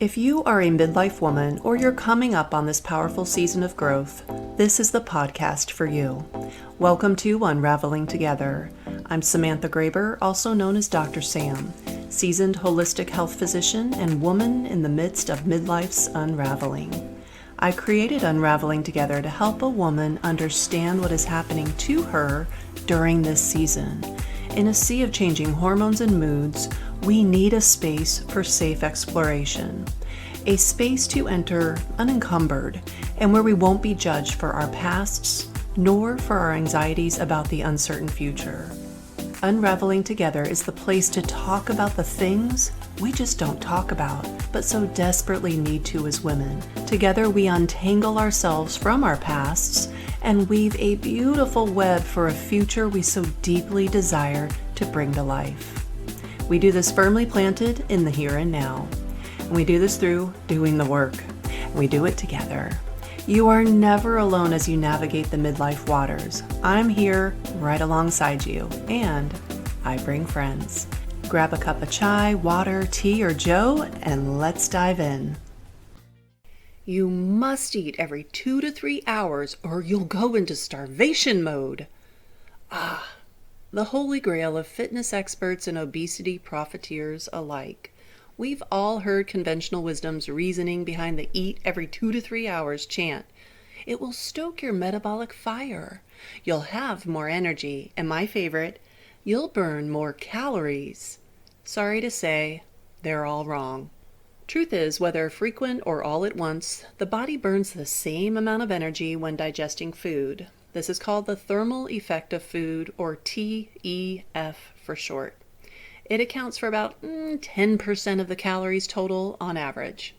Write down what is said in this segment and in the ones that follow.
If you are a midlife woman or you're coming up on this powerful season of growth, this is the podcast for you. Welcome to Unraveling Together. I'm Samantha Graber, also known as Dr. Sam, seasoned holistic health physician and woman in the midst of midlife's unraveling. I created Unraveling Together to help a woman understand what is happening to her during this season. In a sea of changing hormones and moods, we need a space for safe exploration, a space to enter unencumbered and where we won't be judged for our pasts nor for our anxieties about the uncertain future. Unraveling Together is the place to talk about the things we just don't talk about, but so desperately need to as women. Together we untangle ourselves from our pasts and weave a beautiful web for a future we so deeply desire to bring to life. We do this firmly planted in the here and now. And we do this through doing the work. And we do it together. You are never alone as you navigate the midlife waters. I'm here right alongside you, and I bring friends. Grab a cup of chai, water, tea, or joe, and let's dive in. You must eat every 2 to 3 hours or you'll go into starvation mode. The Holy Grail of fitness experts and obesity profiteers alike. We've all heard conventional wisdom's reasoning behind the eat every 2 to 3 hours chant. It will stoke your metabolic fire. You'll have more energy, and my favorite, you'll burn more calories. Sorry to say, they're all wrong. Truth is, whether frequent or all at once, the body burns the same amount of energy when digesting food. This is called the thermal effect of food, or TEF for short. It accounts for about 10% of the calories total on average.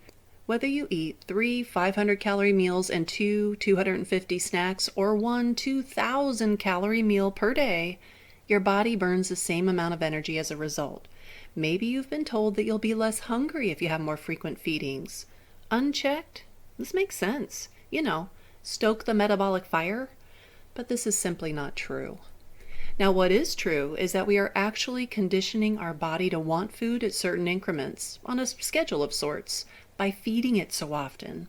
Whether you eat 3 500-calorie meals and 2 250 snacks, or 1 2,000-calorie meal per day, your body burns the same amount of energy as a result. Maybe you've been told that you'll be less hungry if you have more frequent feedings. Unchecked? This makes sense. Stoke the metabolic fire? But this is simply not true. Now, what is true is that we are actually conditioning our body to want food at certain increments, on a schedule of sorts, by feeding it so often.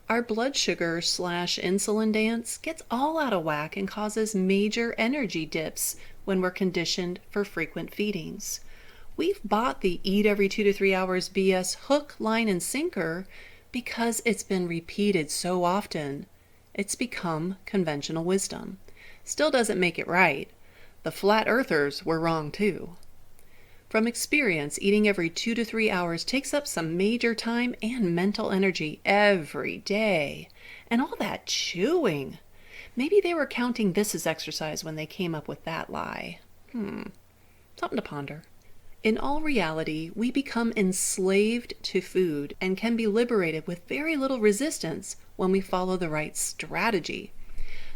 Our blood sugar / insulin dance gets all out of whack and causes major energy dips when we're conditioned for frequent feedings. We've bought the eat every 2 to 3 hours BS hook, line, and sinker because it's been repeated so often. It's become conventional wisdom. Still doesn't make it right. The flat earthers were wrong too. From experience, eating every 2 to 3 hours takes up some major time and mental energy every day. And all that chewing. Maybe they were counting this as exercise when they came up with that lie. Something to ponder. In all reality, we become enslaved to food and can be liberated with very little resistance when we follow the right strategy.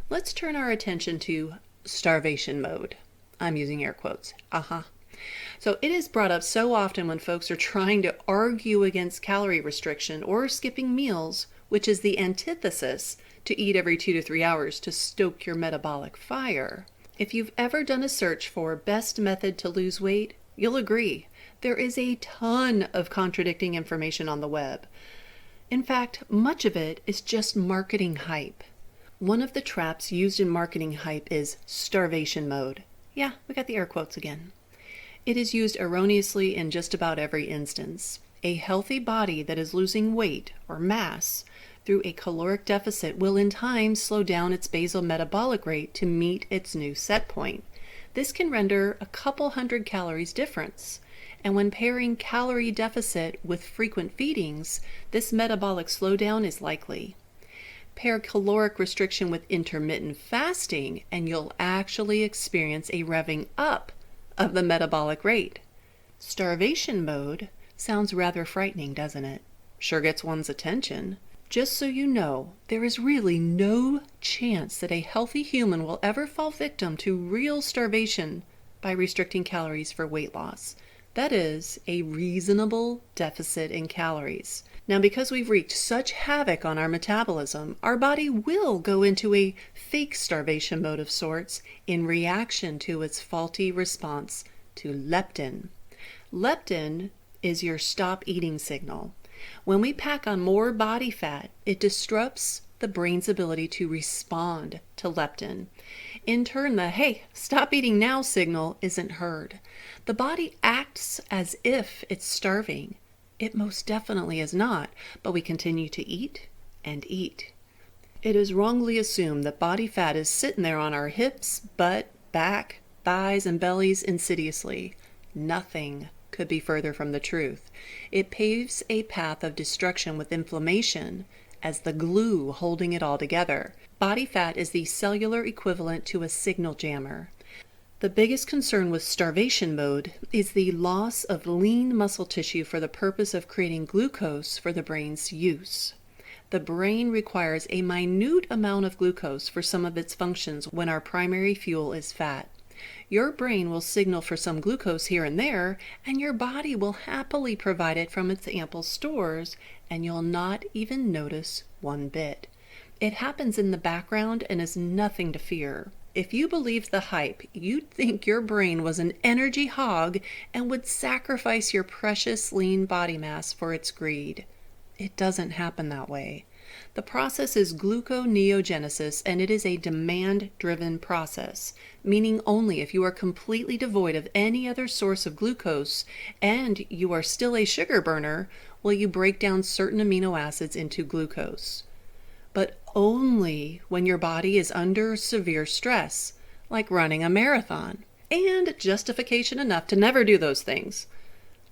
Let's turn our attention to starvation mode. I'm using air quotes. So it is brought up so often when folks are trying to argue against calorie restriction or skipping meals, which is the antithesis to eat every 2 to 3 hours to stoke your metabolic fire. If you've ever done a search for best method to lose weight, you'll agree there is a ton of contradicting information on the web. In fact, much of it is just marketing hype. One of the traps used in marketing hype is starvation mode. Yeah, we got the air quotes again. It is used erroneously in just about every instance. A healthy body that is losing weight or mass through a caloric deficit will in time slow down its basal metabolic rate to meet its new set point. This can render a couple hundred calories difference. And when pairing calorie deficit with frequent feedings, this metabolic slowdown is likely. Pair caloric restriction with intermittent fasting, and you'll actually experience a revving up of the metabolic rate. Starvation mode sounds rather frightening, doesn't it? Sure gets one's attention. Just so you know, there is really no chance that a healthy human will ever fall victim to real starvation by restricting calories for weight loss. That is, a reasonable deficit in calories. Now, because we've wreaked such havoc on our metabolism, our body will go into a fake starvation mode of sorts in reaction to its faulty response to leptin. Leptin is your stop eating signal. When we pack on more body fat, it disrupts the brain's ability to respond to leptin. In turn, the "hey, stop eating now" signal isn't heard. The body acts as if it's starving. It most definitely is not, but we continue to eat and eat. It is wrongly assumed that body fat is sitting there on our hips, butt, back, thighs, and bellies insidiously. Nothing could be further from the truth. It paves a path of destruction with inflammation as the glue holding it all together. Body fat is the cellular equivalent to a signal jammer. The biggest concern with starvation mode is the loss of lean muscle tissue for the purpose of creating glucose for the brain's use. The brain requires a minute amount of glucose for some of its functions when our primary fuel is fat. Your brain will signal for some glucose here and there, and your body will happily provide it from its ample stores, and you'll not even notice one bit. It happens in the background and is nothing to fear. If you believed the hype, you'd think your brain was an energy hog and would sacrifice your precious lean body mass for its greed. It doesn't happen that way. The process is gluconeogenesis, and it is a demand-driven process, meaning only if you are completely devoid of any other source of glucose and you are still a sugar burner, will you break down certain amino acids into glucose. But only when your body is under severe stress, like running a marathon, and justification enough to never do those things.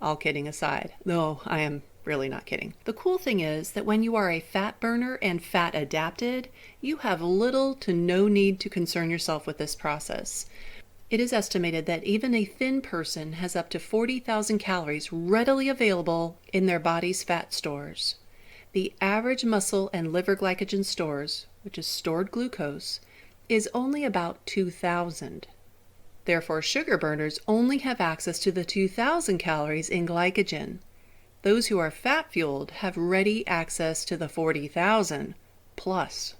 All kidding aside, though I am really not kidding. The cool thing is that when you are a fat burner and fat adapted, you have little to no need to concern yourself with this process. It is estimated that even a thin person has up to 40,000 calories readily available in their body's fat stores. The average muscle and liver glycogen stores, which is stored glucose, is only about 2,000. Therefore, sugar burners only have access to the 2,000 calories in glycogen. Those who are fat-fueled have ready access to the 40,000 plus.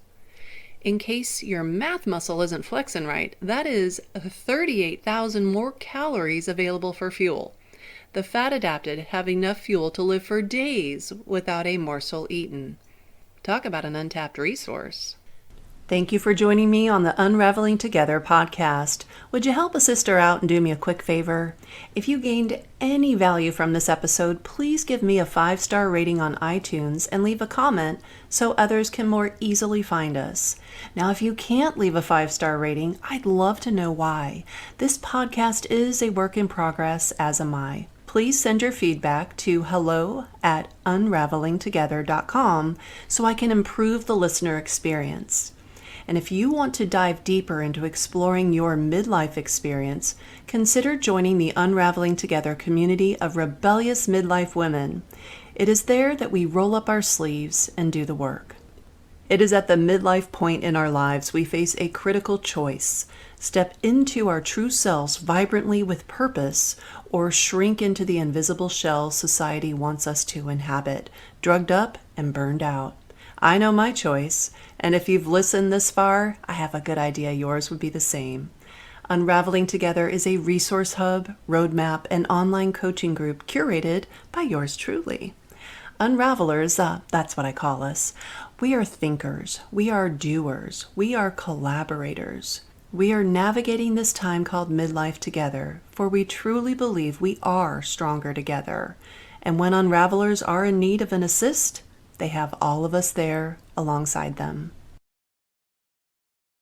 In case your math muscle isn't flexing right, that is 38,000 more calories available for fuel. The fat-adapted have enough fuel to live for days without a morsel eaten. Talk about an untapped resource. Thank you for joining me on the Unraveling Together podcast. Would you help a sister out and do me a quick favor? If you gained any value from this episode, please give me a 5-star rating on iTunes and leave a comment so others can more easily find us. Now, if you can't leave a 5-star rating, I'd love to know why. This podcast is a work in progress, as am I. Please send your feedback to hello@unravelingtogether.com so I can improve the listener experience. And if you want to dive deeper into exploring your midlife experience, consider joining the Unraveling Together community of rebellious midlife women. It is there that we roll up our sleeves and do the work. It is at the midlife point in our lives we face a critical choice: step into our true selves vibrantly with purpose, or shrink into the invisible shell society wants us to inhabit, drugged up and burned out. I know my choice, and if you've listened this far, I have a good idea yours would be the same. Unraveling Together is a resource hub, roadmap, and online coaching group curated by yours truly. Unravelers, that's what I call us. We are thinkers, we are doers, we are collaborators. We are navigating this time called midlife together, for we truly believe we are stronger together. And when unravelers are in need of an assist, they have all of us there alongside them.